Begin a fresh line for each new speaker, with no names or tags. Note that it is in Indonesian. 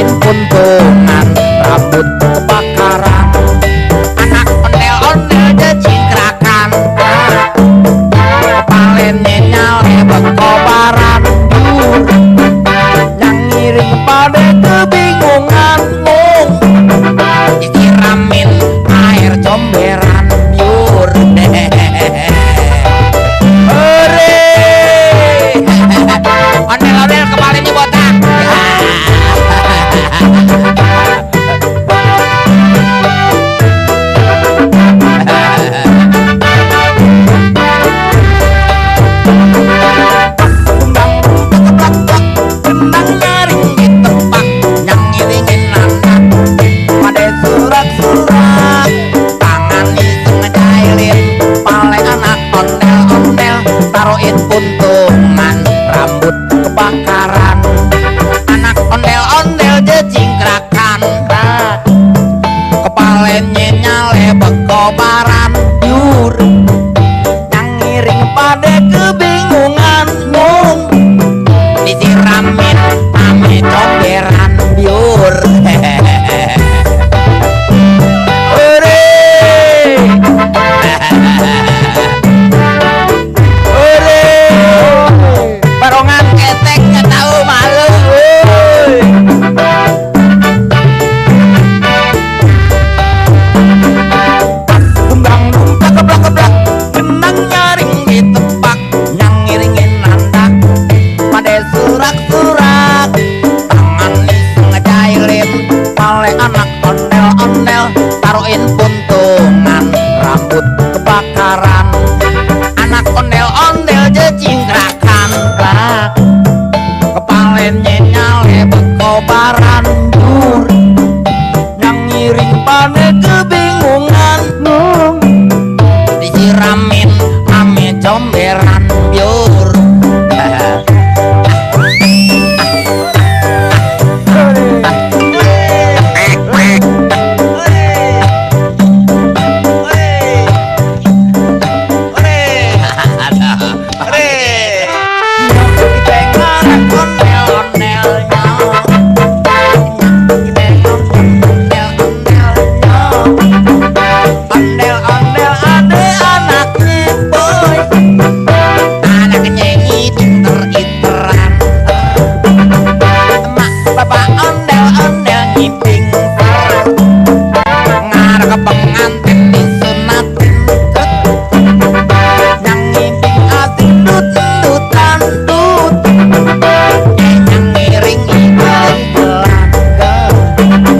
taruhin puntungan rambut kebakaran anak ondel-ondel jecingkrakan kepalanya nyale berkobaran dur yang ngiring pada kebingungan mung disiramin air comberan yur ondel-ondel kepalanya botak gendang nyaring di tempat yang ngiringin anak pada surat-surat tangan iseng ngejailin paling anak ondel-ondel taruhin puntungan rambut kebakaran anak ondel-ondel jecingkrakan kepalanya nyale berkobaran yur yang ngiring pada kebingungan mung disiramin ame comberan biur ore ore barongan ketek nggak tahu malu gendang dumplak keblak-keblak gendang nyaring di tempat yang ngiringin anak pada surak-surak tangan iseng ngejailin pale anak ondel-ondel taruhin puntungan rambut kebakaran anak ondel-ondel jecingkrakan klak kepalanya nyale berkobaran dur yang ngiring pada kebingungan mung disiramin ame comberan biur ondel-ondel ade anaknya boy anaknya ngiter-iteran emak bapak ondel-ondel ngiping